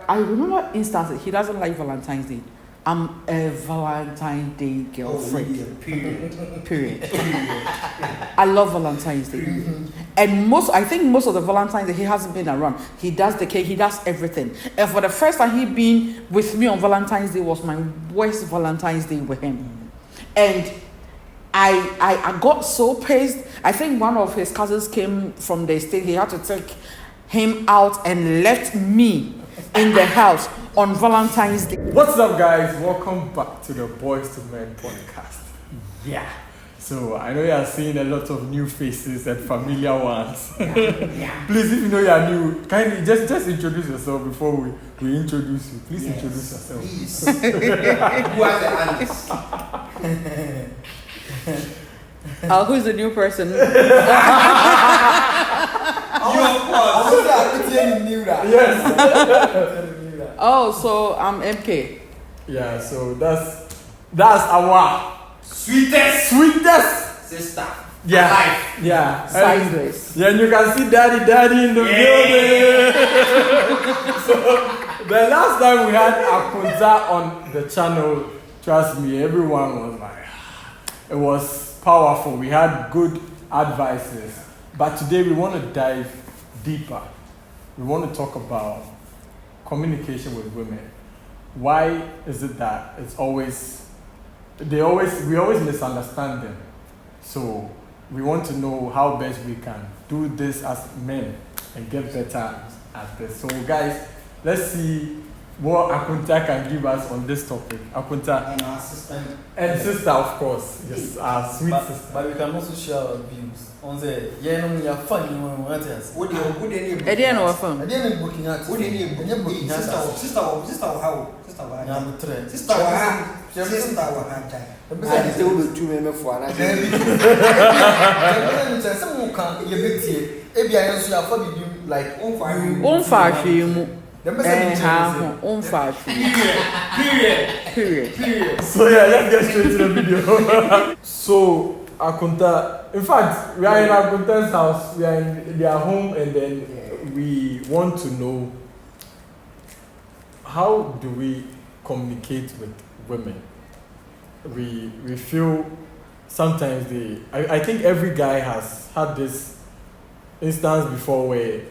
I remember instances he doesn't like Valentine's Day. I'm a Valentine's Day girlfriend. Period. I love Valentine's Day. And I think most of the Valentine's Day he hasn't been around. He does the cake, he does everything. And for the first time he been with me on Valentine's Day was my worst Valentine's Day with him. And I got so pissed. I think one of his cousins came from the state. He had to take him out and left me in the house on Valentine's Day. What's up, guys? Welcome back to the Boys2Men podcast. Yeah. So I know you are seeing a lot of new faces and familiar ones. Yeah. Please, if you know you are new, kindly just introduce yourself before we introduce you. Please introduce yourself. Please. Who are the analysts? Who's the new person? You of course. Yes. Oh, so I'm MK. Yeah, so that's our Sweetest sister. Yeah. Alive. Yeah. Sideways. Yeah, and you can see daddy in the building. So the last time we had Akonta on the channel, trust me, everyone was like, it was powerful. We had good advices. But today we want to dive deeper. We want to talk about communication with women. Why is it that we always misunderstand them? So we want to know how best we can do this as men and get better at this. So guys, let's see what Akonta can give us on this topic. Akonta. And our sister. And sister, of course. Yes, our sweet sister. But we can also share our views. On the you are funny when we want to. What do you I didn't know what phone. I didn't booking out. What do you booking out? Sister, how? Sister, how? Sister, Sister, I still do 2 men for an someone can be a big tea. Maybe I also have like On fire film. Period. So yeah, let's get straight to the video. So Akonta, in fact, we are in Akonta's house. We are in their home, and then we want to know, how do we communicate with women? We feel sometimes I think every guy has had this instance before where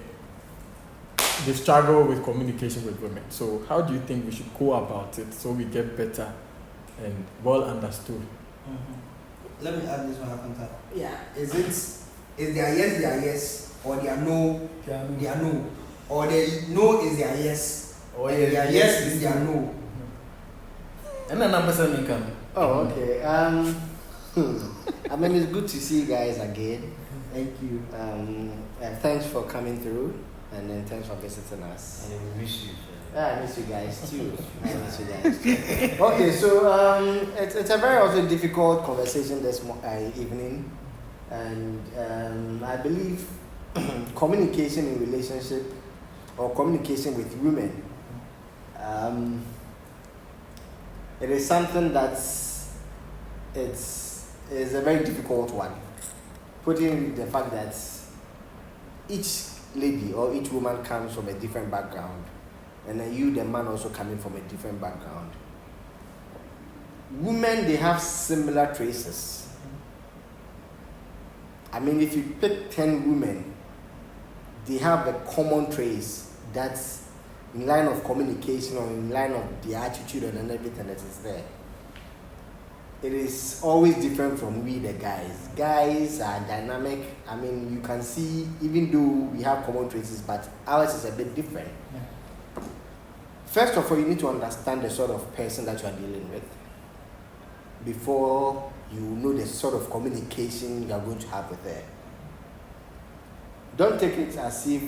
they struggle with communication with women. So how do you think we should go about it so we get better and well understood? Let me add this one, Akonta. Yeah. Is their yes, or their no, their no? Or their no is their yes, or their yes is their no? And then number 7 come. Oh, okay. I mean, it's good to see you guys again. Thank you. Thanks for coming through, and then thanks for visiting us. And we miss you. Yeah, I miss you guys too. Okay, so it's a very also difficult conversation this evening, and I believe communication in relationship or communication with women, it is something that's is a very difficult one. Putting the fact that each lady or each woman comes from a different background, and then you, the man, also coming from a different background. Women, they have similar traces. I mean, if you pick 10 women, they have a common trace that's in line of communication or in line of the attitude and everything that is there. It is always different from we, the guys. Guys are dynamic. I mean, you can see, even though we have common traces, but ours is a bit different. First of all, you need to understand the sort of person that you are dealing with before you know the sort of communication you are going to have with her. Don't take it as if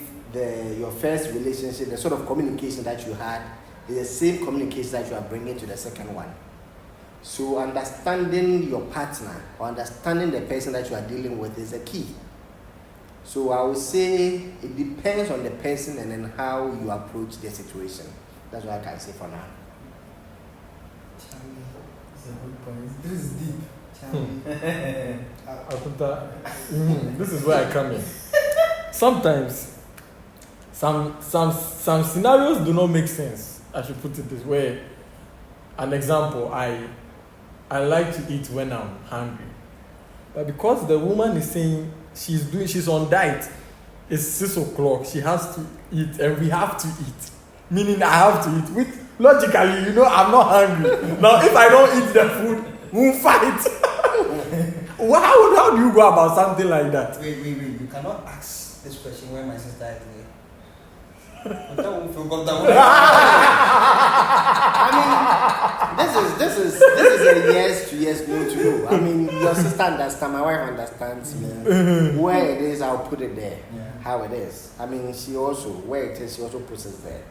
your first relationship, the sort of communication that you had, is the same communication that you are bringing to the second one. So understanding your partner or understanding the person that you are dealing with is a key. So I would say it depends on the person and then how you approach the situation. That's what I can say for now. This is deep. Akonta, this is where I come in. Sometimes, some some scenarios do not make sense. I should put it this way. An example, I like to eat when I'm hungry. But because the woman is saying she's on diet, it's 6 o'clock, she has to eat and we have to eat. Meaning I have to eat. Which logically, I'm not hungry. Now if I don't eat the food, we'll fight. How do you go about something like that? Wait. You cannot ask this question when my sister is there. This is a yes to yes, no to no. I mean, your sister understands, my wife understands me. Where it is, I'll put it there. Yeah. How it is. I mean, she also, where it is, she also puts it there.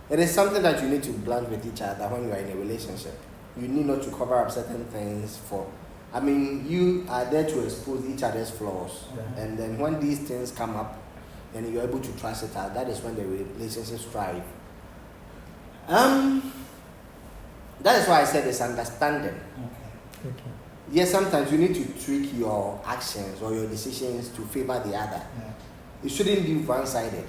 It is something that you need to blend with each other when you are in a relationship. You need not to cover up certain things you are there to expose each other's flaws. Yeah. And then when these things come up, and you're able to trust it out, that is when the relationships thrive. That is why I said it's understanding. Okay. Yes, sometimes you need to tweak your actions or your decisions to favor the other. Yeah. It shouldn't be one-sided.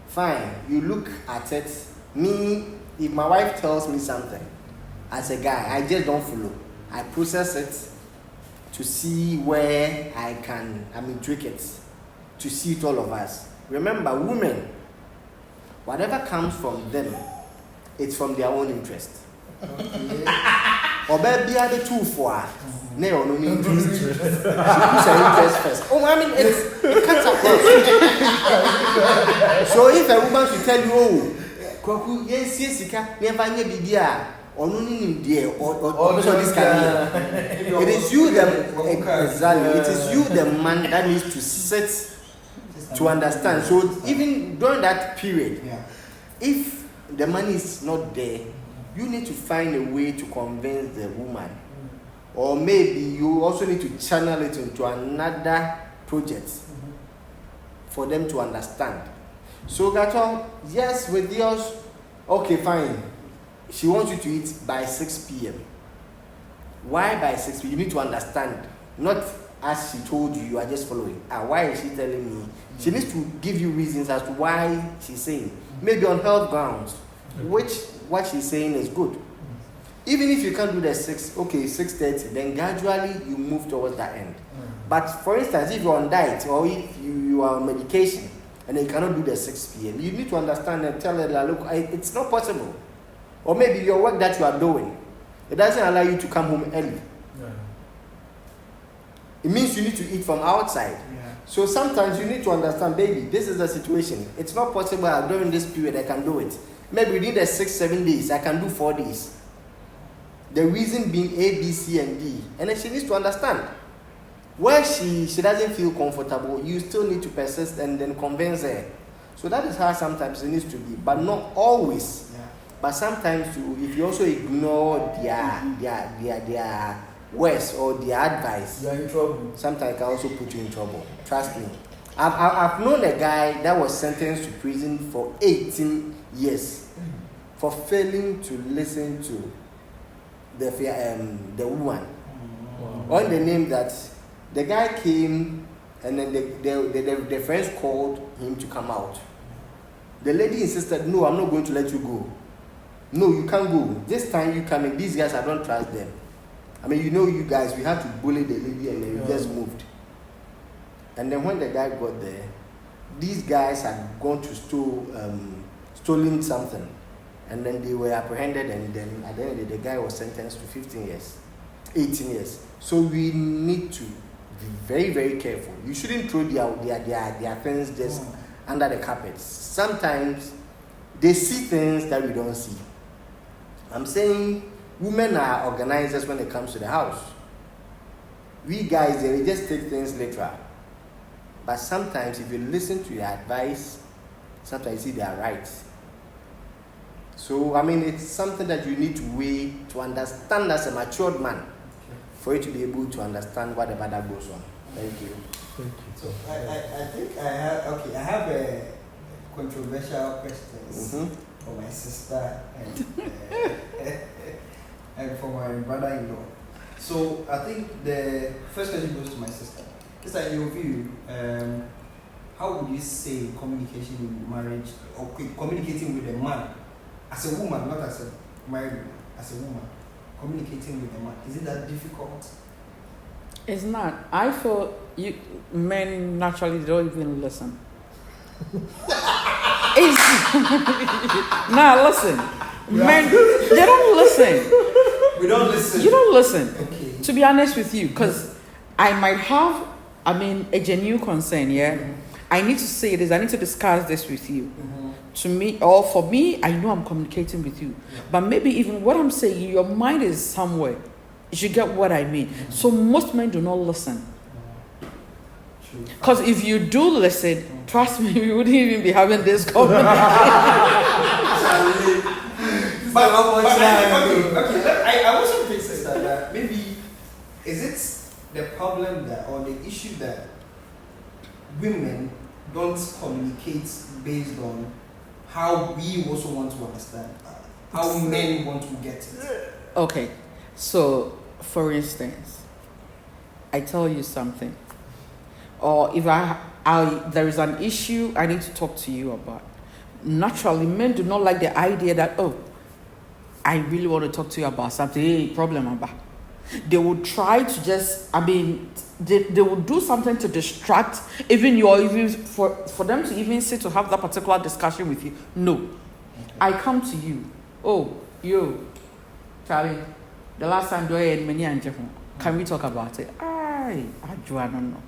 Fine, you look at it. Me, if my wife tells me something, as a guy, I just don't follow. I process it to see where I can, tweak it, to see it all of us. Remember, women, whatever comes from them, it's from their own interest. Or maybe are the two for no interest. She puts her interest first. It cuts across. So if a woman should tell you, Kwaku, yes, never be or no there or this it is you exactly. It is you the man that needs to sit to understand. So even during that period, if the money is not there, you need to find a way to convince the woman, or maybe you also need to channel it into another project for them to understand. So Gato, yes, with yours, okay, fine. She wants you to eat by 6 p.m. Why by 6 p.m.? You need to understand, not as she told you, you are just following. Why is she telling me? She needs to give you reasons as to why she's saying. Maybe on health grounds, which what she's saying is good. Even if you can't do the 6:30, then gradually you move towards that end. But for instance, if you're on diet or if you are on medication and you cannot do the 6 p.m., you need to understand and tell her that, look, it's not possible. Or maybe your work that you are doing, it doesn't allow you to come home early. It means you need to eat from outside. So sometimes you need to understand, baby, this is the situation. It's not possible that during this period I can do it. Maybe within the 6-7 days, I can do 4 days. The reason being A, B, C, and D. And then she needs to understand. Where she doesn't feel comfortable, you still need to persist and then convince her. So that is how sometimes it needs to be, but not always. But sometimes if you also ignore their words or their advice, you are in trouble. Sometimes it can also put you in trouble. Trust me. I've known a guy that was sentenced to prison for 18 years for failing to listen to the woman. On the name that the guy came and then the friends called him to come out. The lady insisted, no, I'm not going to let you go. No, you can't go. This time you come in. These guys, I don't trust them. You guys, we have to bully the lady and then we just moved. And then when the guy got there, these guys had gone to stolen something. And then they were apprehended, and then at the end of the day, the guy was sentenced to 18 years. So we need to be very, very careful. You shouldn't throw their things just under the carpet. Sometimes they see things that we don't see. I'm saying women are organizers when it comes to the house. We guys, they just take things literal. But sometimes if you listen to their advice, sometimes you see they are right. So, it's something that you need to weigh to understand as a matured man for you to be able to understand whatever that goes on. Thank you. So, I think I have a controversial question for my sister and for my brother-in-law. So, I think the first question goes to my sister. It's like your view, how how would you say communication in marriage or communicating with a man as a woman, not as a married woman, as a woman, communicating with a man, is it that difficult? It's not. I feel men naturally don't even listen. Listen. Men, they don't listen. We don't listen. You don't listen. Okay. To be honest with you, because I might have, a genuine concern, yeah? Mm-hmm. I need to say this, I need to discuss this with you. Mm-hmm. To me, or for me, I know I'm communicating with you. Yeah. But maybe even what I'm saying, your mind is somewhere. You should get what I mean. Mm-hmm. So most men do not listen. True. Because if you do listen, trust me, we wouldn't even be having this conversation. But I also think, sister, that maybe is it the problem that or the issue that women don't communicate based on how we also want to understand, how men want to get it. Okay, so for instance, I tell you something, or if there is an issue I need to talk to you about. Naturally, men do not like the idea that, I really want to talk to you about something. Hey, problem about. They will try to just, they will do something to distract even for them to even sit to have that particular discussion with you. No. Okay. I come to you. Oh, you, Charlie, the last time do I had many and can we talk about it? I don't know.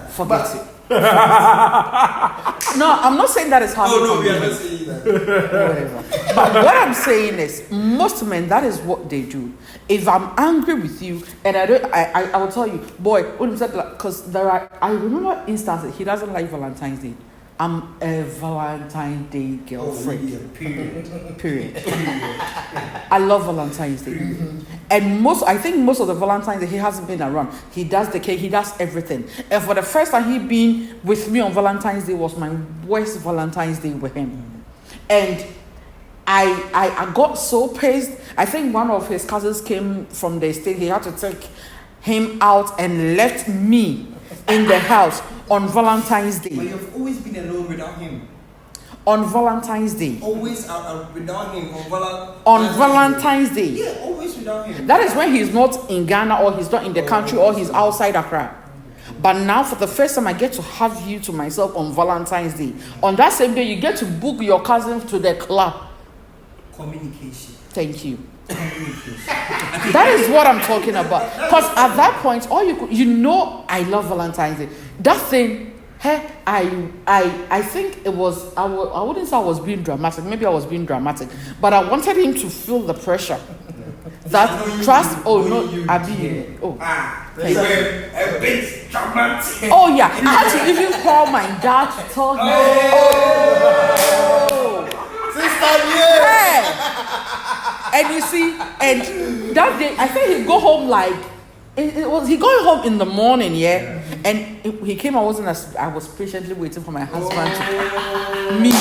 Forget it. No, I'm not saying that is how. No, we are not saying that. Whatever. But what I'm saying is, most men, that is what they do. If I'm angry with you, and I will tell you, boy, because I remember instances. He doesn't like Valentine's Day. I'm a Valentine's Day girlfriend. Period. I love Valentine's Day. And I think most of the Valentine's Day, he hasn't been around. He does the cake, he does everything. And for the first time he been with me on Valentine's Day was my worst Valentine's Day with him. And I got so pissed. I think one of his cousins came from the state. He had to take him out and left me in the house on Valentine's Day. But you've always been alone without him. On Valentine's Day. Always without him on Valentine's Day. Yeah, always without him. That is when he's not in Ghana or he's not in the country or he's outside Accra. But now for the first time I get to have you to myself on Valentine's Day. On that same day you get to book your cousin to the club. Communication. Thank you. That is what I'm talking about. Because at that point, all I love Valentine's Day. That thing, I think it was. I wouldn't say I was being dramatic. Maybe I was being dramatic, but I wanted him to feel the pressure. That trust. Thank you. A bit dramatic. Oh yeah, I had to even call my dad to tell him. Sister, yeah. And you see, and that day, I think he'd go home he going home in the morning, yeah? And he came, I was patiently waiting for my husband to me.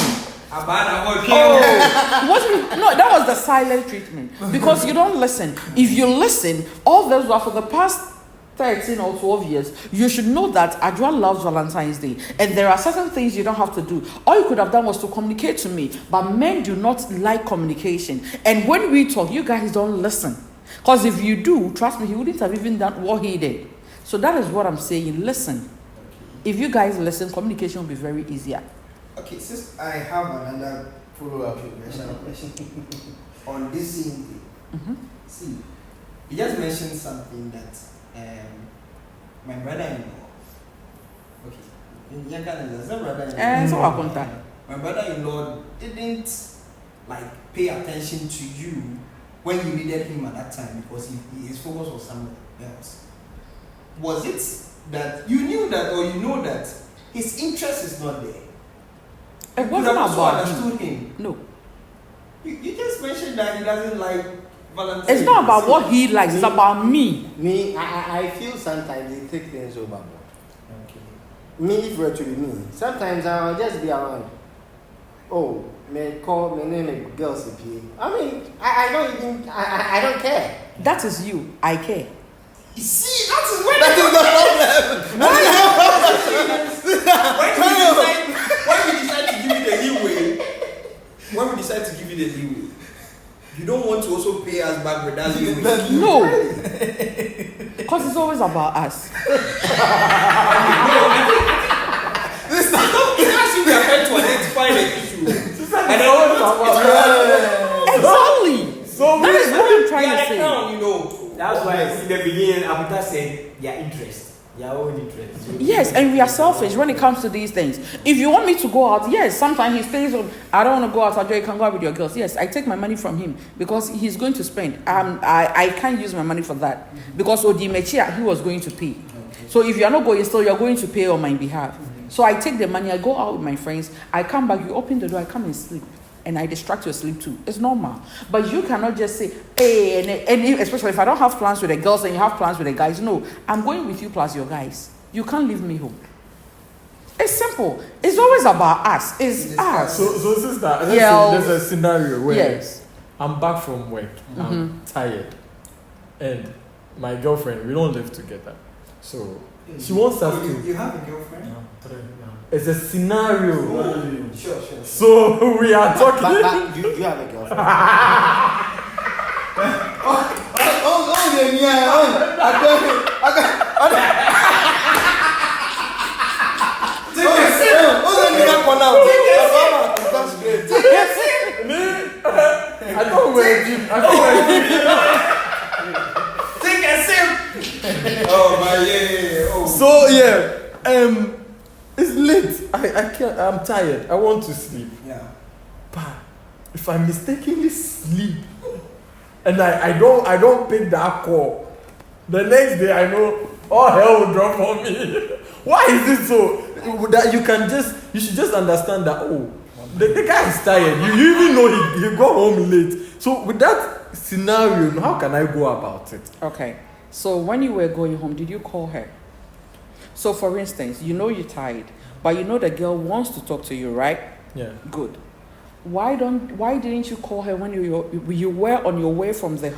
That was the silent treatment. Because you don't listen. If you listen, all those were for the past 13 or 12 years, you should know that Adjoa loves Valentine's Day. And there are certain things you don't have to do. All you could have done was to communicate to me. But men do not like communication. And when we talk, you guys don't listen. Because if you do, trust me, he wouldn't have even done what he did. So that is what I'm saying. Listen. If you guys listen, communication will be very easier. Okay, since I have another follow-up question on this thing. Mm-hmm. See, you just mentioned something that my brother-in-law. Okay, Akonta. My brother-in-law didn't pay attention to you when you needed him at that time because his focus was somewhere else. Was it that you knew that, or you know that his interest is not there? It wasn't about him. No. You just mentioned that he doesn't like Valentine's. It's not about what he likes, it's about me. I feel sometimes they take things overboard. Okay. Me, if it were to be me, sometimes I'll just be around. Oh, may call my name girls appear. I don't care. That is you. I care. You see, that is when That is the problem. When we decide to give you the leeway, you don't want to also pay us back with that leeway. No. Because it's always about us. It's actually we are trying to identify the issue. And Exactly. So that is what I'm trying to say. You know. That's why in the beginning, Akonta said their interest, their own interest. Yes, and we are selfish when it comes to these things. If you want me to go out, yes, sometimes he stays on. I don't want to go out. You can go out with your girls. Yes, I take my money from him because he's going to spend. I can't use my money for that because Odimechia, he was going to pay. So if you're not going still, you're going to pay on my behalf. So I take the money, I go out with my friends, I come back, you open the door, I come and sleep. And I distract your sleep too. It's normal. But you cannot just say, hey, and especially if I don't have plans with the girls and you have plans with the guys. No, I'm going with you plus your guys. You can't leave me home. It's simple. It's always about us. It's us. So sister, let's say there's a scenario where yes. I'm back from work, I'm tired, and my girlfriend, we don't live together. So she wants us to. You have a girlfriend? No. It's a scenario. Sure. So we are talking. But you have a girlfriend. I don't wear jeans. Take a sip. Oh my yeah. Oh. So yeah, it's late. I can't. I'm tired. I want to sleep. Yeah. But if I mistakenly sleep and I don't pick that call, the next day I know all hell will drop on me. Why is it so? That you should just understand that the guy is tired. You even know he got home late. So with that scenario, how can I go about it? Okay. So when you were going home, did you call her? So for instance, you know you're tired, but you know the girl wants to talk to you, right? Yeah. Good. Why didn't you call her when you were on your way from the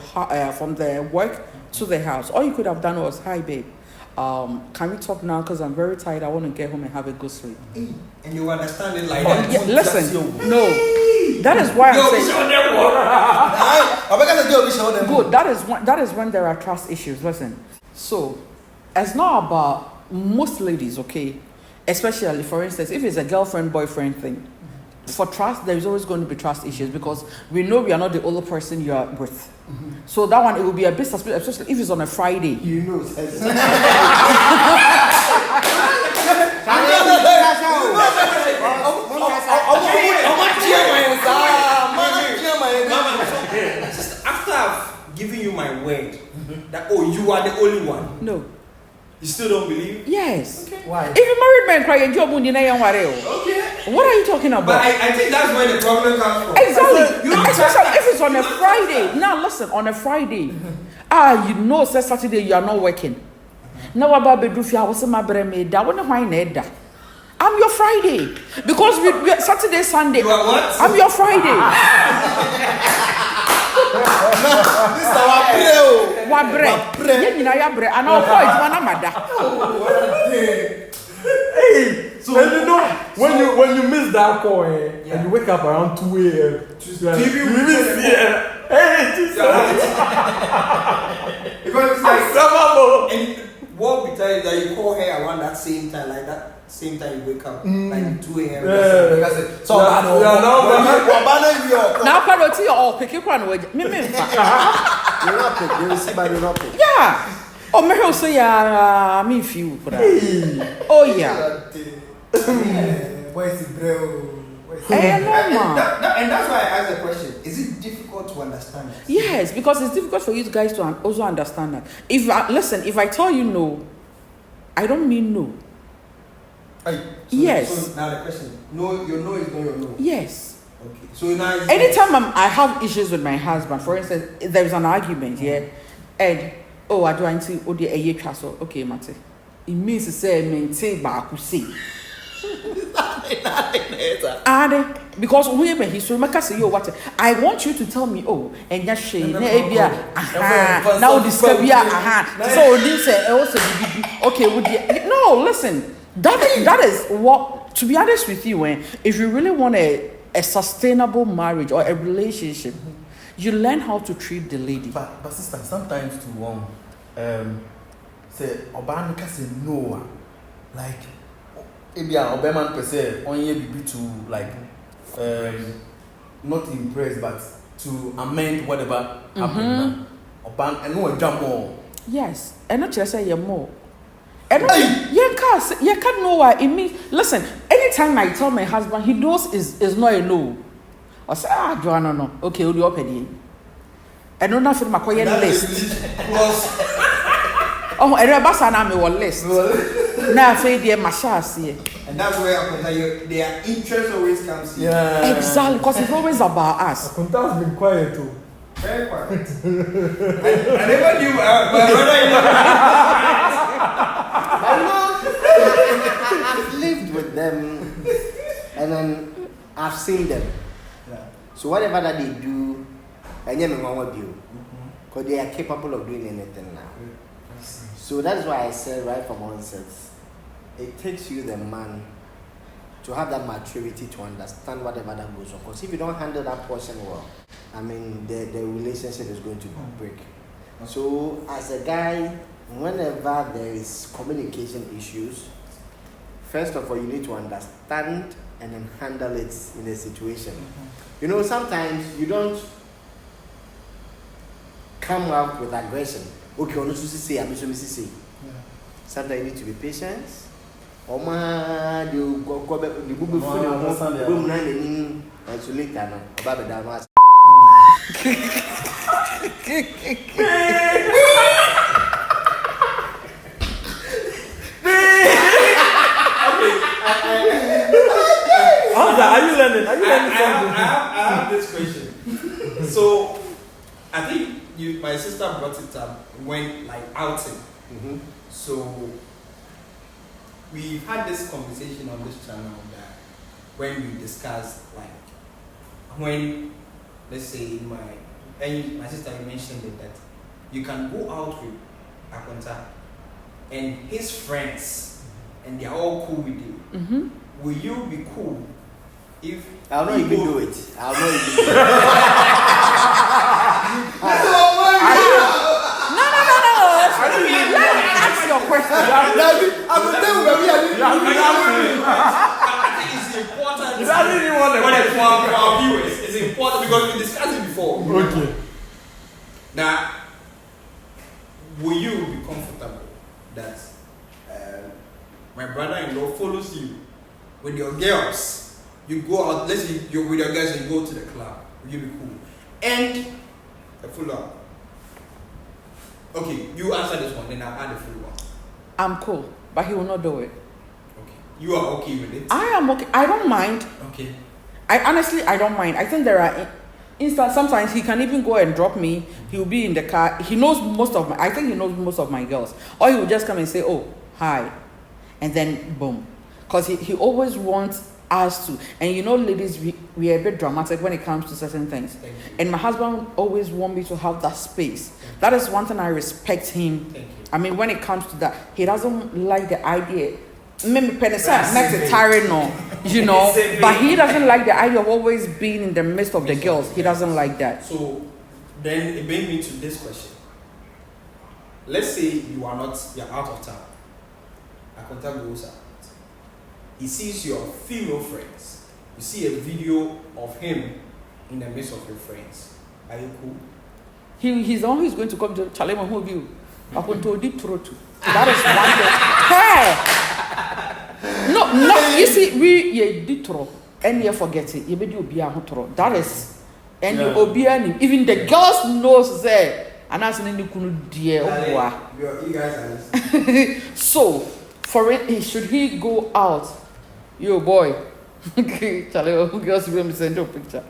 work to the house? All you could have done was, hi babe, can we talk now? Because I'm very tired. I want to get home and have a good sleep. And you understand it like that. that. Yeah, listen, no. That is why I'm saying. Good. That is when there are trust issues. Listen. So, it's not about most ladies, okay? Especially, for instance, if it's a girlfriend-boyfriend thing. For trust, there is always going to be trust issues because we know we are not the only person you are with. So that one, it will be a bit suspicious, especially if it's on a Friday. You know. After I've given you my word that you are the only one. No. You still don't believe? Yes. Okay. Why? Even married men cry and job okay. What are you talking about? But I think that's where the problem comes from. Exactly. Especially if it's on a Friday. Now listen, on a Friday. You know Saturday you are not working. Now about bedroof, I was my breme da. I'm your Friday. Because we Saturday, Sunday. You are what? I'm your Friday. This is our prayer. Hey, so and you know when you miss that call and you wake up around 2 a.m. Hey, because it's like and what we tell you that you call her around that same time, like that same time you wake up, like 2 a.m. So now party or pick it one way. You're not pick. You see, but you're not pick. Yeah. Oh, me who say me feel. Oh yeah. And that's why I asked the question. Is it difficult to understand that? Yes, because it's difficult for you guys to also understand that. If I tell you no, I don't mean no. Yes. So now the question: no, your no is not your no. Yes. Okay. So now anytime I have issues with my husband, for instance, there is an argument, and I do want to okay, mate. It means to say maintain back say. Because we may history make say yo what I want you to tell me and ya she na ebia now describe ya so this say also okay no listen that is what, to be honest with you, if you really want a sustainable marriage or a relationship, you learn how to treat the lady. But sister, sometimes to say Obama can say no, like Obama per se only be to like not impress but to amend whatever happened. Obama and no jump more. Yes, and not just say you're more. And you can't know why it means. Listen, anytime I tell my husband, he knows is not a no. I say, Joanna, no. Okay, we'll be up again. And no nothing my quiet list. Oh, and Rebecca and I will list. Now, I say, dear Mashasi. And that's where their interest always comes in. Yeah. Exactly, because it's always about us. Akonta has been quiet too. Very quiet. I never knew my brother. I've lived with them and then I've seen them. Yeah. So whatever that they do, I never want to do. Because they are capable of doing anything now. So that's why I said right from onset, it takes you, the man, to have that maturity to understand whatever that goes on. Because if you don't handle that portion well, I mean, the relationship is going to break. So as a guy, whenever there is communication issues, first of all, you need to understand and then handle it in a situation. You know, sometimes you don't come out with aggression. Okay, I'm say, I'm say. Sometimes you need to be patient. So later, Are you learning? I have this question. So, I think my sister brought it up when like outing. So, we've had this conversation on this channel that when we discussed like when, let's say my sister mentioned it that you can go out with Akonta and his friends and they're all cool with you. Will you be cool if I'll not even do it? I'll not even do it. No. Let me ask your question. I think it's important. You don't really want to for our viewers. It's important because we discussed it before. Okay. Now, will you be comfortable that my brother-in-law follows you with your girls? You go out, let's say you're with your guys and you go to the club. Will you be cool? And a follow-up. Okay, you answer this one, then I'll add a follow-up. I'm cool, but he will not do it. Okay. You are okay with it? I am okay. I don't mind. Okay. I don't mind. I think there are instances, sometimes he can even go and drop me. He will be in the car. He knows I think he knows most of my girls. Or he will just come and say, oh, hi. And then boom. Because he always wants us to. And you know, ladies, we are a bit dramatic when it comes to certain things. And my husband always wants me to have that space. That is one thing I respect him. I mean, when it comes to that, he doesn't like the idea. Maybe you know, but he doesn't like the idea of always being in the midst of the girls. He doesn't like that. So then it brings me to this question. Let's say you're out of town. Akonta goes out. He sees your female friends. You see a video of him in the midst of your friends. Are you cool? He's always going to come to Chalema who view. Akonta did throw to. That is one thing. Hey! No, you see, we did throw. And you forget it. You be do be a throw. That is, and you obey even the girls knows there. And that's when you couldn't dear. You guys are listening. So, for it, should he go out? Yo, boy. Charlie, who girls will send you a picture?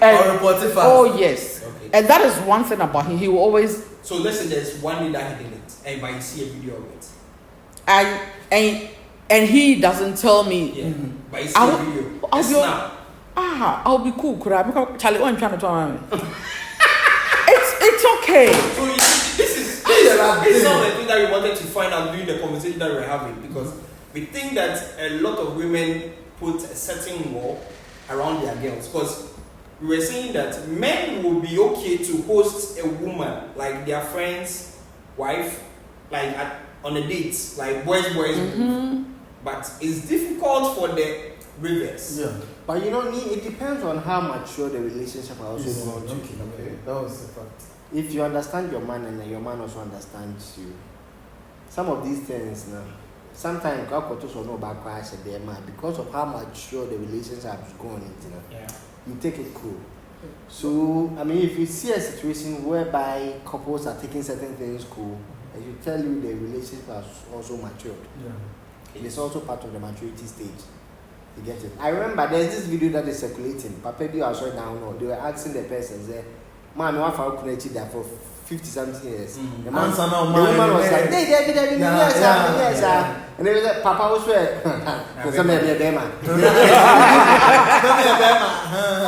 Or report it fast. Oh, yes. Okay. And that is one thing about him. He will always. So, let's say there's one day that he didn't. And you see a video of it. And and he doesn't tell me. Yeah. But it's I'll- a video. I'll It's be- snap. I'll be cool. Could I? Because Charlie, what I'm trying to tell me. It's okay. So you see, this is some of the thing that we wanted to find out during the conversation that we were having, because we think that a lot of women put a certain wall around their girls, because we were saying that men will be okay to host a woman, like their friend's wife, like on a date, like boys, but it's difficult for the reverse. Yeah. But it depends on how mature the relationship are also grown to. Okay. That was the fact. If you understand your man and your man also understands you, some of these things now, sometimes because of how mature the relationship has gone into, Yeah. you take it cool. So, I mean, if you see a situation whereby couples are taking certain things cool, and you tell you the relationship has also matured, it's also part of the maturity stage. You get it? I remember there's this video that is circulating. Papa, I saw it down. They were asking the person, "Man, I found connected there for 50-something years." The woman was like, yes. And they were like, "Papa was where?"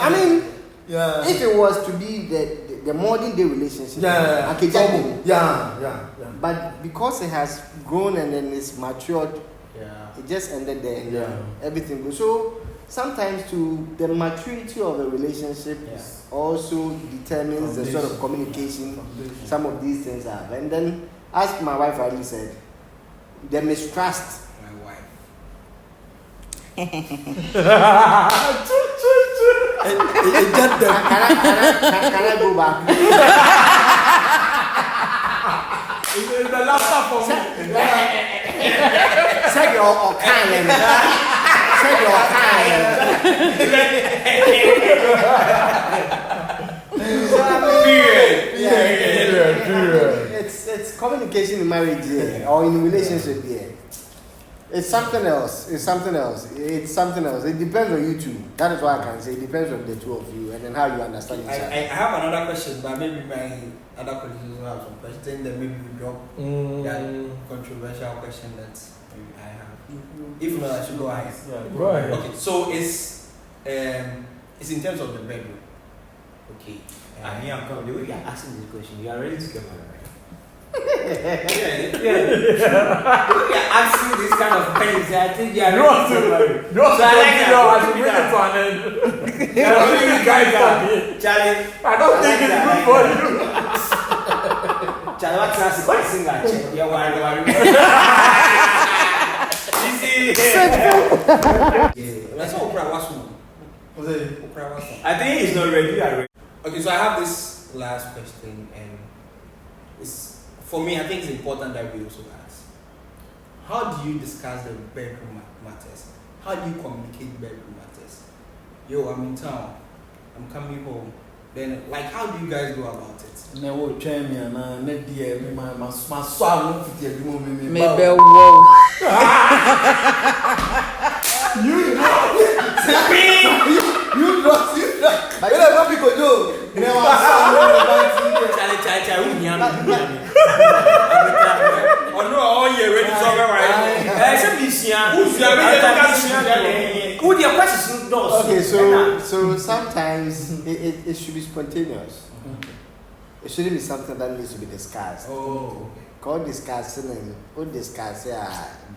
I mean, if it was to be the modern day relationship, but because it has grown and then it's matured, it just ended there. Everything goes. So sometimes the maturity of a relationship also determines the sort of communication some of these things have. And then, as my wife rightly said, the mistrust. My wife. Can I go back? It's the laughter for me. Say your kind. Say your kind. It's communication in marriage or in relationship It's something else. It depends on you two. That is why I can say it depends on the two of you and then how you understand each other. I have another question, but maybe my other colleagues will have some questions. Then maybe we drop that controversial question that maybe I have. If not, I should go ahead. Yeah, go ahead. Okay, so it's in terms of the bedroom. Okay. And here I'm coming. The way you are asking this question, you are ready to get married. Yeah. You are asking this kind of things. I think you are You ready want to get married. to bring it to an end. You guys are here. Charlie, I don't think it's good for you. Charlie, what's that? What is that? You're worried. That's all Oprah was one. I think he's not ready. You are ready. Okay, so I have this last question, and it's for me. I think it's important that we also ask: how do you discuss the bedroom matters? How do you communicate bedroom matters? Yo, I'm in town. I'm coming home. Then, like, how do you guys go about it? Never train me and my son Maybe whoa. You But you know what people do? Never Oh no, all year ready to talk right. Okay, so sometimes it should be spontaneous. It shouldn't be something that needs to be discussed. Oh. Call discussing and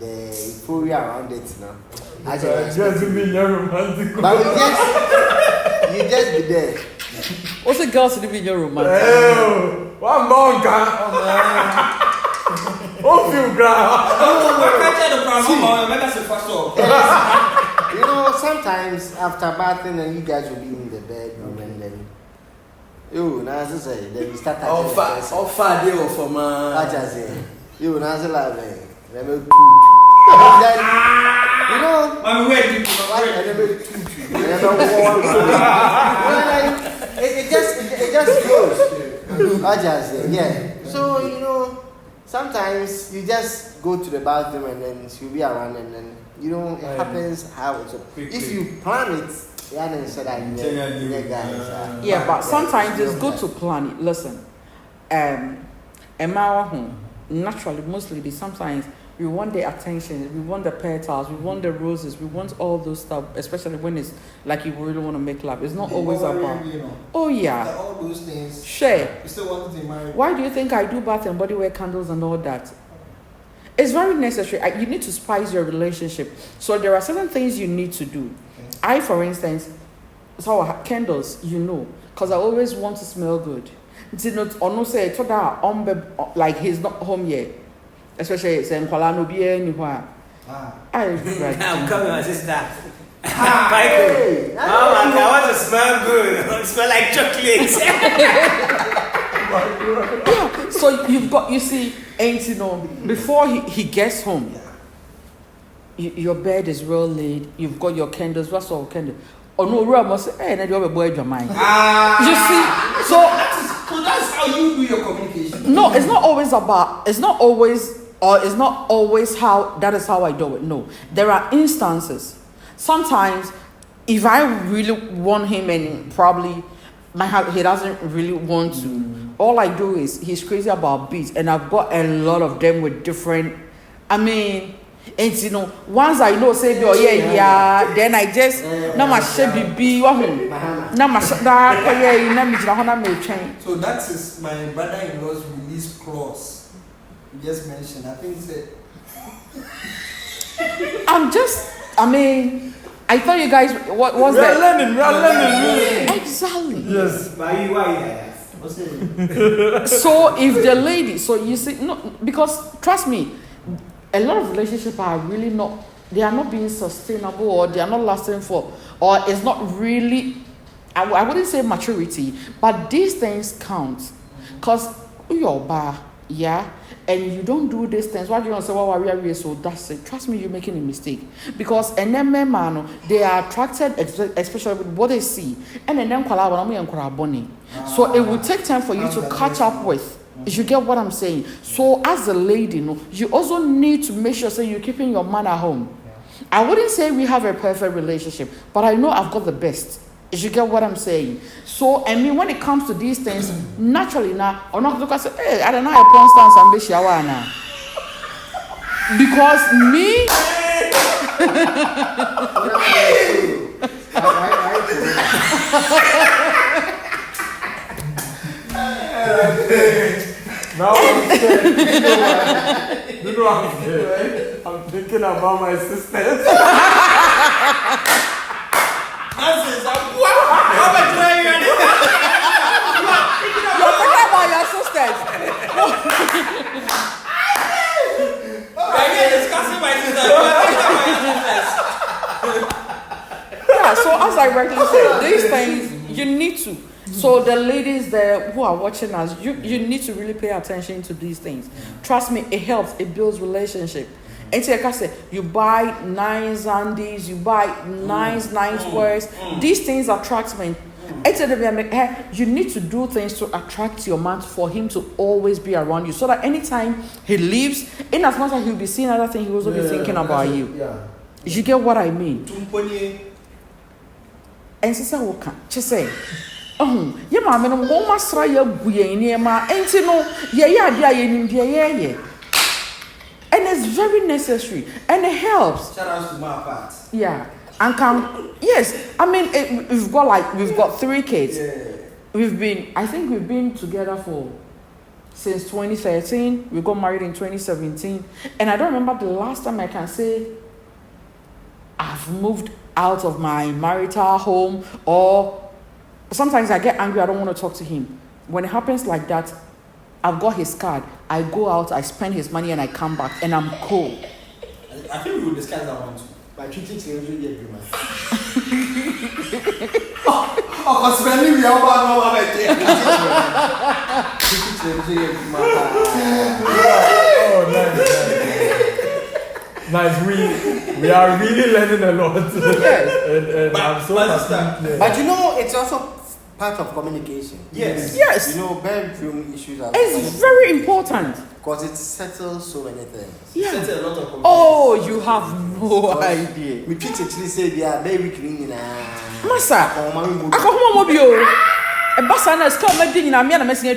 the euphoria around it, Just be romantic. But you just be there. What's the girls to be in your romantic? One more guy. Oh, feel Sometimes after bathing and you guys will be in the bedroom and then now as I say, then we start How far they were from now as I say, let me it just goes. So sometimes you just go to the bathroom and then she'll be around and then it happens how it's. If you plan it, Yeah, but sometimes it's good to plan it. Listen, naturally, most ladies sometimes We want the attention. We want the petals. We want the roses. We want all those stuff, especially when it's like you really want to make love. It's not always about. Oh yeah. All those things. Share. You still want to marry. Why do you think I do bath and body wear candles and all that? It's very necessary. You need to spice your relationship. So there are certain things you need to do. I, for instance, so candles, because I always want to smell good. Like he's not home yet. Especially saying Kwalano be anywhere. I'm coming, my sister. Michael. Oh my God, I want to smell good. I want to smell like chocolate. Yeah. So you see, before he gets home, your bed is well laid. You've got your candles. What's all candle? Oh no, room must say, hey, you boy your mind. You see, so that's how you do your communication. No, it's not always how that is how I do it. No, there are instances. Sometimes, if I really want him and probably he doesn't really want to, all I do is he's crazy about beats, and I've got a lot of them with different. And once I know say then I just na my shebi na my So that is my brother-in-law's release clause. You just mentioned. I think I thought you guys what was that? We are learning. Exactly. Yes. Why what's it? So if the lady, so you see, no, because trust me, a lot of relationships are really they are not being sustainable, or they are not lasting for, or it's not really, I wouldn't say maturity, but these things count. Because you're bar, yeah, and you don't do these things, why do you want to say, well, we are so that's it? Trust me, you're making a mistake. Because and then man, they are attracted, especially with what they see, and then so it will take time for you to catch up with. You get what I'm saying? So as a lady, you also need to make sure you're keeping your man at home. I wouldn't say we have a perfect relationship, but I know I've got the best. You get what I'm saying? So, when it comes to these things, naturally now, I'm not going to say, hey, I don't know, I porn stance and be shower now. Because me... Now I'm scared. You know I'm scared. I'm thinking about my sisters. You're thinking about your sisters. Discussing my sisters. Yeah, so as I rightly said, these things you need to. So the ladies there who are watching us, you need to really pay attention to these things. Trust me, it helps. It builds relationship. And like I said, you buy nice undies, you buy nice wears. These things attract men. You need to do things to attract your man, for him to always be around you, so that anytime he leaves, in as much as he'll be seeing other things, he'll also be thinking about you. Yeah. You get what I mean? And sister Woka, just say, and it's very necessary, and it helps. Shout out to my part. Yeah, and yes. We've got 3 kids. Yeah. I think we've been together since 2013. We got married in 2017, and I don't remember the last time I can say I've moved out of my marital home, or sometimes I get angry, I don't want to talk to him. When it happens like that, I've got his card. I go out, I spend his money, and I come back, and I'm cool. I think we will discuss that one too. By treating children, you agree, man. Oh, spending we are about Nice. We are really learning a lot. Yes. and I'm so happy. But it's also part of communication. Yes. Bedroom issues are. It's very important. Because it settles so many things. Yeah. A lot of communication. Oh, you have no idea. We treat it say they are very clean. Masa, I come home mobile. A basana is coming in a man messing a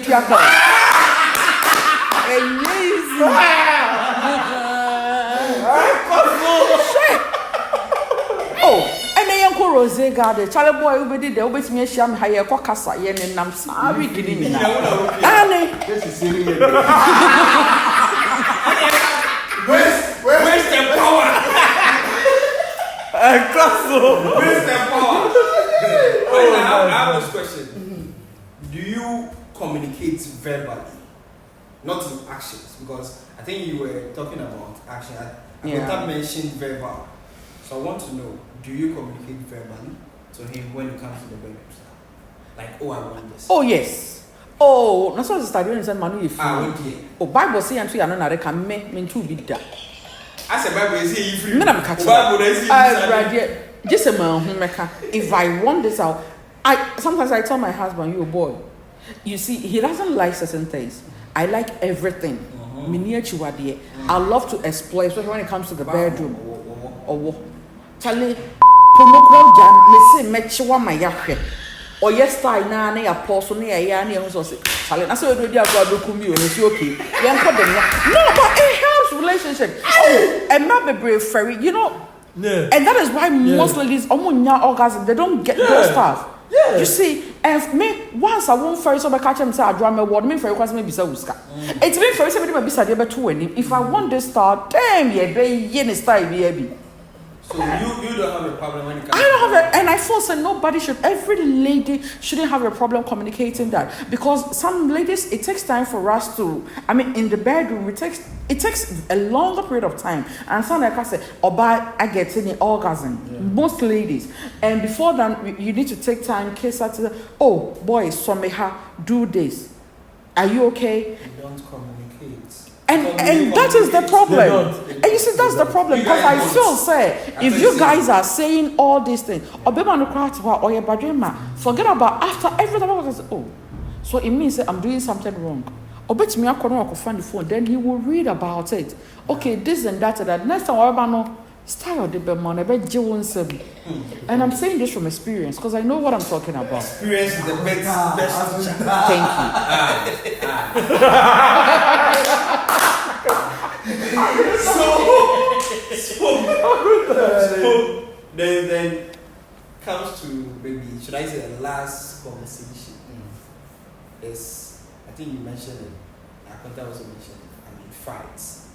Rose Garden, Charlie boy, we did the obey me, Sham Haya Kokasa, Yen and I'm sorry, didn't you? Annie, This is serious. Where's the power? Where's the power? I have this question. Do you communicate verbally, not in actions? Because I think you were talking about action. I mentioned verbal. So I want to know, do you communicate verbally to him when it comes to the bedroom stuff? Like, oh, I want this. oh, yes. Oh, that's what the study said, Manu. Oh, Bible say, and I can make too big that. I said, Bible is here. Just a man who make if I want this out, sometimes I tell my husband, you boy, you see, he doesn't like certain things. I like everything. I love to explore, especially when it comes to the bedroom. Or Charlie, promote jam, me say mechiwa my yahwe. Or yes, I na ne apostle ne ayani and so say, Charlie, I saw you do okay. No, but it helps relationship. Oh, and not be brave fairy, you know. Yeah. And that is why most ladies orgasm, they don't get those stuff. Yeah. You see, and me once I won't ferry so I catch him say I draw my word, me ferry because me bisa uska. It's me ferry somebody me bisa dey two any. If I want this star, damn yeah, be yen style be. So you don't have a problem when it comes. I don't have a, and I feel say nobody should. Every lady shouldn't have a problem communicating that, because some ladies it takes time for us to. I mean, in the bedroom it takes a longer period of time. And some like I say, I get any orgasm. Yeah. Most ladies, and before that you need to take time. Case that oh boys, so may do this. Are you okay? You don't communicate. And that is the problem. And you see, that's the problem. Because I feel, say, if you guys are saying all these things, forget about after everything. Oh, so it means that I'm doing something wrong. Or bet me I could find the phone, then he will read about it. Okay, this and that and that. Next time, I know style the man, I bet you won't say. And I'm saying this from experience because I know what I'm talking about. Experience is the best. Thank you. So then comes to maybe, should I say the last conversation is, I think you mentioned it, Akonta also mentioned it, I mean fights,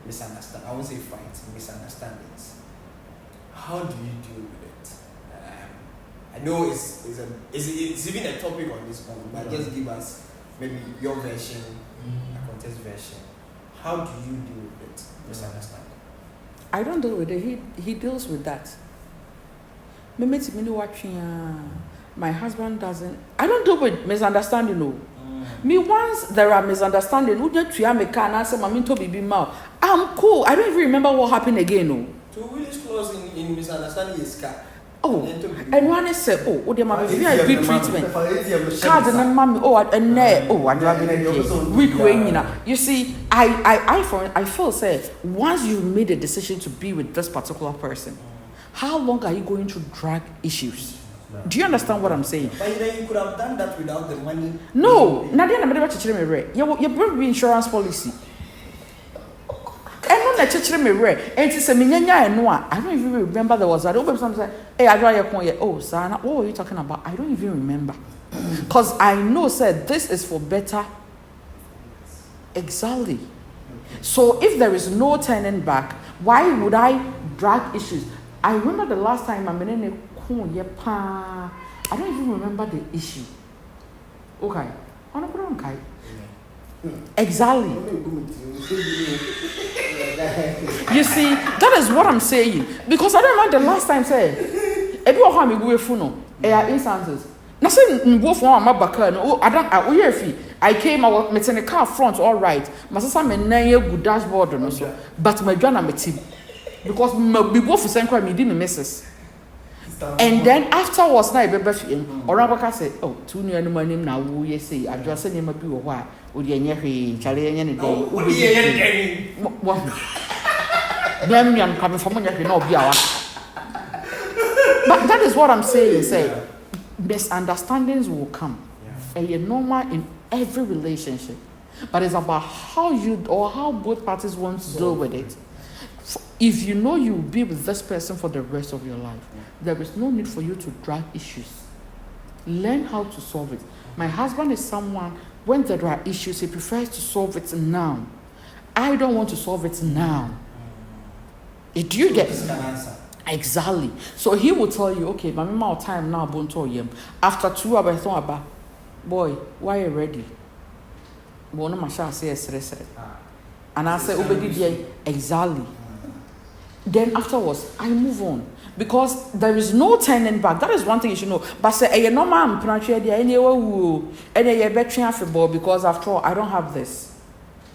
misunderstandings, I won't say fights, misunderstandings. How do you deal with it? I know it's even a topic on this one, but just give us maybe your version, Akonta's version. How do you deal with it? Misunderstanding. I don't deal with it. He deals with that. My husband doesn't. I don't deal with misunderstanding. No. Me once there are misunderstanding. I'm cool. I don't even remember what happened again. No. To Willis clause in misunderstanding is car. Oh, and one is said, oh, they might be VIP treatment. Card and mommy, oh, and nay, oh, I'm driving a week wing. You see, I feel say once you've made a decision to be with this particular person, how long are you going to drag issues? Do you understand what I'm saying? But then you could have done that without the money. No, Nadia, I'm never teaching me right. You bring insurance policy. And not actually me rare. And it's a minya and no. I don't even remember there was that. Sometimes say, hey, I draw your point. Oh, Sana, what were you talking about? I don't even remember. Because I know, said this is for better. Exactly. So if there is no turning back, why would I drag issues? I remember the last time I'm in a I don't even remember the issue. Okay. Okay. Exactly. You see, that is what I'm saying. Because I don't remember the last time say, everyone have a funo. Instances. Nothing go for my back. Oh, I came, I was meeting a car front, all right. My sister may good dashboard and so, but my journal my team. Because we both for same crime, me didn't misses. And then afterwards, now I or Rabaka said, oh, 2 new money now, we say, I just send him a bit of what would you Charlie any day? Then coming from when you know, but that is what I'm saying. Say, misunderstandings will come, and you're normal in every relationship. But it's about how you or how both parties want to deal with it. If you know you will be with this person for the rest of your life, there is no need for you to drag issues. Learn how to solve it. My husband is someone, when there are issues, he prefers to solve it now. I don't want to solve it now. Do you get This can answer. Exactly. So he will tell you, okay, my mama time now, after 2 hours, boy, why are you ready? And I say, exactly. Then afterwards, I move on. Because there is no turning back. That is one thing you should know. But say, no man, because after all, I don't have this.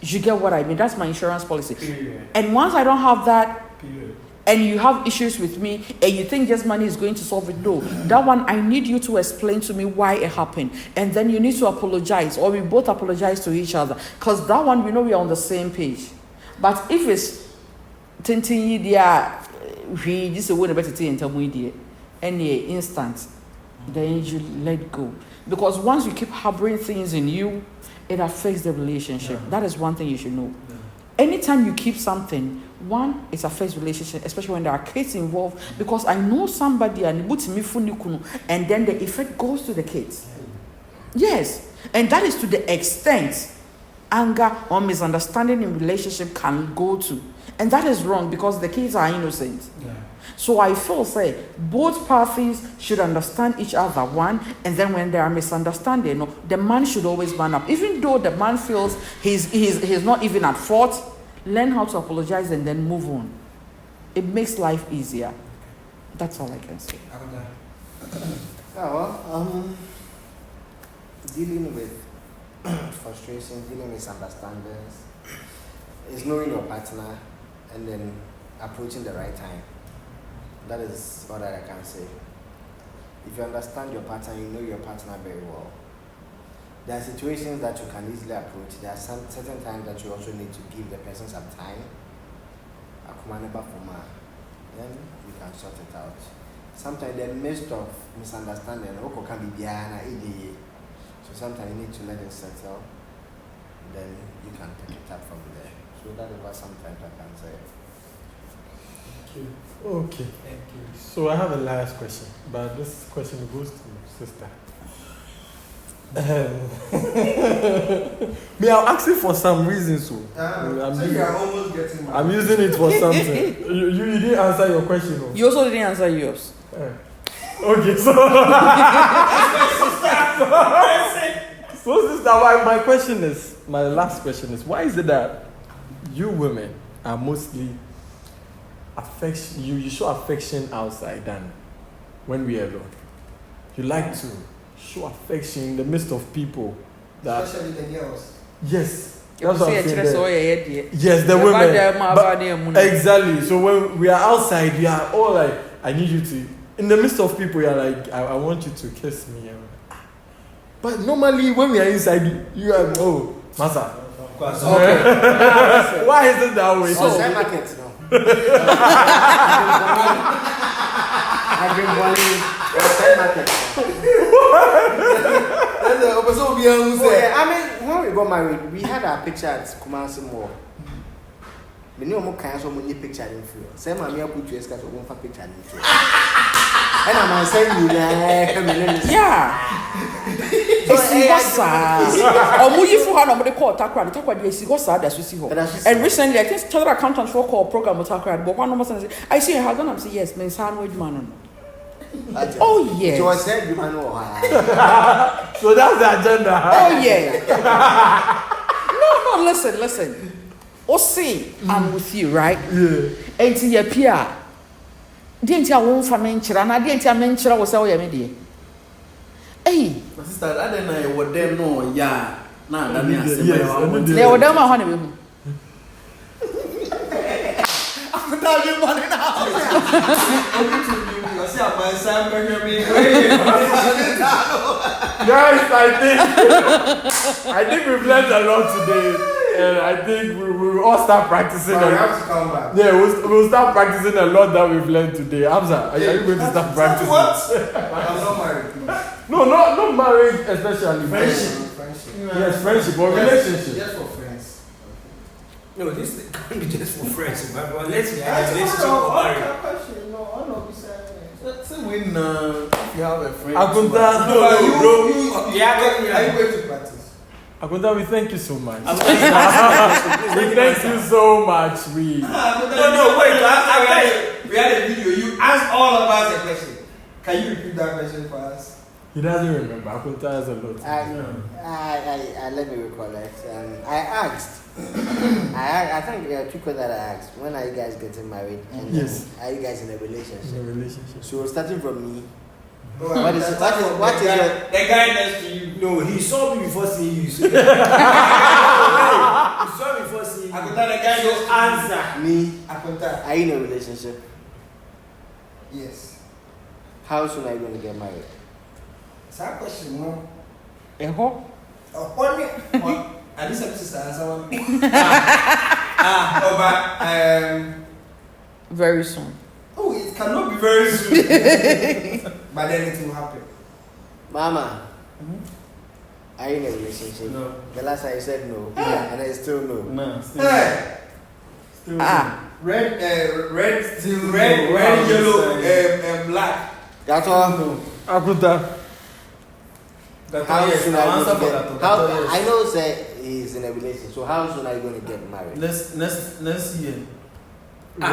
You get what I mean? That's my insurance policy. Period. And once I don't have that, Period. and you have issues with me, and you think just money is going to solve it, no. That one, I need you to explain to me why it happened. And then you need to apologize, or we both apologize to each other. Because that one, we know we are on the same page. But if it's tinting we just win a better thing and any instant, then you let go. Because once you keep harboring things in you, it affects the relationship. That is one thing you should know. Anytime you keep something, one, it affects relationship, especially when there are kids involved. Because I know somebody and then the effect goes to the kids. Yes, and that is to the extent anger or misunderstanding in relationship can go to. And that is wrong because the kids are innocent. Yeah. So I feel both parties should understand each other, one, and then when there are misunderstanding, the man should always man up. Even though the man feels he's not even at fault, learn how to apologize and then move on. It makes life easier. That's all I can say. Dealing with frustration, dealing with misunderstandings, is knowing your partner and then approaching the right time. That is all that I can say. If you understand your partner, you know your partner very well. There are situations that you can easily approach. There are some certain times that you also need to give the person some time. Then you can sort it out. Sometimes in the midst of misunderstanding, can be so sometimes you need to let it settle. Then you can pick it up from there. So that is what sometimes I can say. Okay. Thank you. So I have a last question, but this question goes to sister. I'm asking for some reason, so you are almost getting married. I'm using it for something. you didn't answer your question. No? You also didn't answer yours. Okay, so sister, my question is, my last question is, why is it that you women are mostly affection? You show affection outside than when we are alone. You like to show affection in the midst of people. That, especially the girls. Yes. That's what I'm saying. Yes, yes, the women. But, exactly. So when we are outside, we are all like, I need you to. In the midst of people, you are like, I want you to kiss me. But normally, when we are inside, you are, oh, Masa. Okay. Why is it that way? I've been wanting when we got married, we had our picture at Kumasi Mall. We knew more kinds of money picture in front. Same Maame K put you as one for picture in front. And I'm saying you and recently I think chartered accountants for call program with Takra, but one almost say, I see how gonna say yes, men sandwich man. Oh yes. So I said you man know. So that's the agenda. Oh yeah. No, listen. Oh see, I'm with you, right? Yeah. And to your peer. Didn't I won't for mention and I didn't mention I was all your media. Hey, my sister, I don't know what them know, yeah. Nah, that means they were down my honey. I'm not your money now. Guys, I think we've learned a lot today. And I think we will all start practicing. We have to come back. Yeah, we'll start practicing a lot that we've learned today. Hamza, are you going to start practicing? What? I'm not married. No, not marriage, especially. Friendship. Yes, friendship or relationship. Just for friends. No, this can't be just for friends, but let's be That's a relationship or marriage. question. No, I know besides. So when if you have a friend, Akonta, No, but you Yeah, are you going to practice? Akonta, we thank you so much. I'm We thank you so much. We. No, wait. We had a video. You asked all of us a question. Can you repeat that question for us? He doesn't remember. Akonta has a lot. I let me recollect. I asked. I think there are two questions that I asked. When are you guys getting married? And Yes. are you guys in a relationship? In a relationship. So starting from me, What is the guy next to you? No, he saw me before seeing you. So he saw me before seeing you. Akonta, the guy So just answer. me, Akonta. are you in a relationship? Yes. How soon are you going to get married? It's that question, no? Eho. At least I'm just answer one. Very soon. Oh, it cannot be very soon. But then it will happen. Mama, are you in a relationship? No. The last time you said no, and I still no. No. Hey, red, yellow, black. That's all. Akonta. How soon are you going to that. get? How I know say he's in a relationship. So how soon are you going to get married? Next year. Are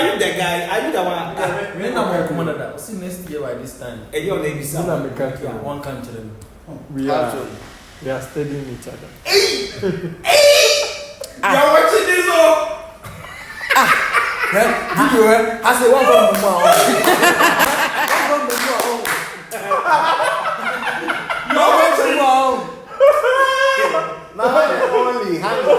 you the guy? Are you the one? When I'm commander that. See next year by this time. And you're maybe This is Maame K. Yeah, one country. We How are. soon? We are studying each other. You're watching this, oh? Video, I say one from Mama. You're watching this. Mama, only hands on.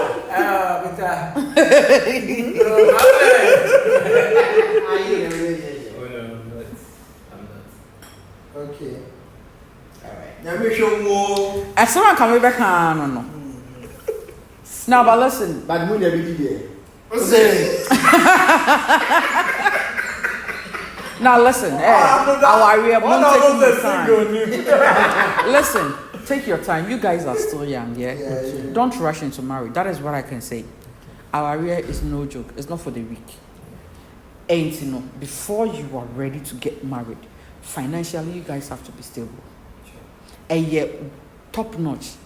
Are you in a relationship? Oh, no, I'm not. Okay. Alright. Now make sure more. And someone can be back on. No. Now, but listen. But when you be there. Now, listen. Our area taking your time. Single. Listen, take your time. You guys are still young, yeah? Yeah. Don't rush into marriage. That is what I can say. Our area is no joke. It's not for the weak. And you know, before you are ready to get married, financially, you guys have to be stable. And yet, top notch.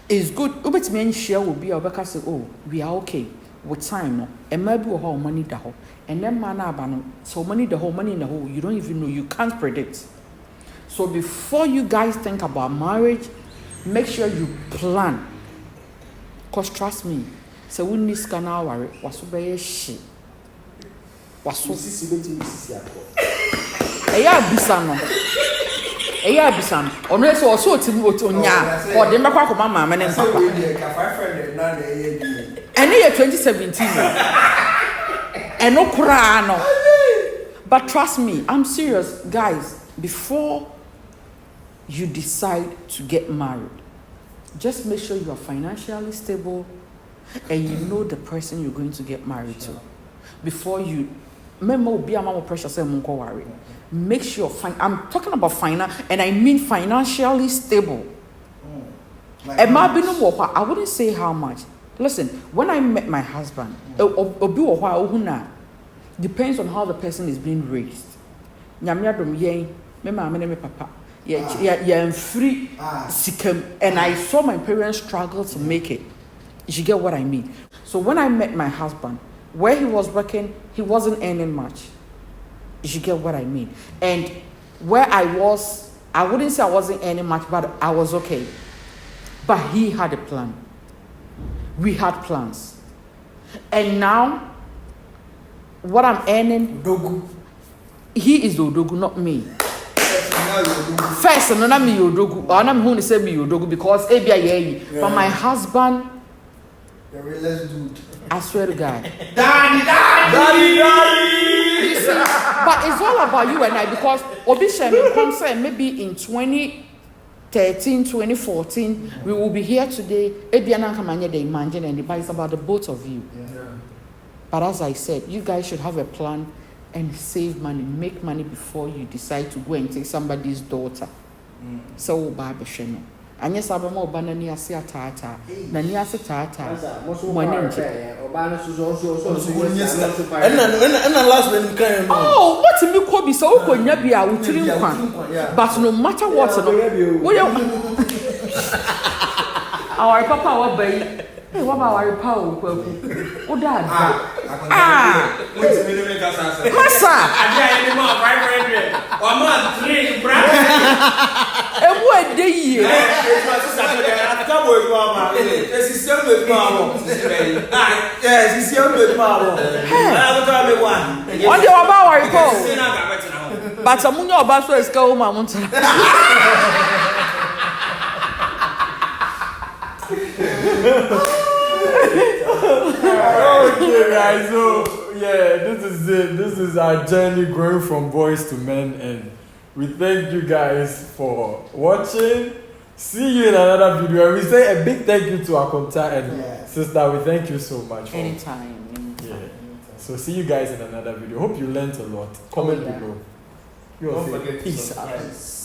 It's good. Ubet share will be our say, oh, we are okay with time, no. And maybe we have money the whole. And then man, so money the whole, money in the whole. You don't even know. You can't predict. So before you guys think about marriage, make sure you plan. Cause trust me, so we need scanner worry. What's over shit? What's so? Eya bisano. Eya bisano. Ono so so timu otonya. O de mbakwa ko mama me ne papa. Ene ye 2017. And no kura no. But trust me, I'm serious, guys. Before you decide to get married, just make sure you are financially stable and you know the person you're going to get married to. Before you, be a mama pressure say munko worry. Make sure I'm talking about finance, and I mean financially stable. I wouldn't say how much. Listen, when I met my husband, depends on how the person is being raised. Me papa. Yeah, free sikam, and I saw my parents struggle to make it. You get what I mean? So when I met my husband, where he was working, he wasn't earning much. You get what I mean? And where I was, I wouldn't say I wasn't earning much, but I was okay. But he had a plan. We had plans. And now, what I'm earning, he is Odogu, not me. First, no, not me Odogu. Or not me who say me Odogu because but my husband, the realest dude. I swear to God. Daddy. You see, but it's all about you and I because Obisha comes maybe in 2013, 2014, we will be here today. Imagine and it's about the both of you. Yeah. But as I said, you guys should have a plan and save money, make money before you decide to go and take somebody's daughter. So Anya sabema oba na ni ase atata. Na ni ase tata. Money nche. Oba no so. And last when you can. Oh, what me ko bi so ukonya bi a wutiri nkwa. But no matter what no. Wo ye our papa wa bai. Hey, what about our power? What dad? Wait a minute, Massa. Massa! I did more 500. Or more 3 brackets. And what day? It was Saturday. I come with Mama. Yes, he's still with Mama. Yes, he's still with Mama. I'll tell me one. What do you about our power? But some of your basso is go, Mamma. Okay, guys. So yeah, this is it. This is our journey growing from boys to men, and we thank you guys for watching. See you in another video. And we say a big thank you to Akonta and sister. We thank you so much. For Anytime. Yeah. So see you guys in another video. Hope you learned a lot. Comment below. Don't forget to Peace subscribe. out.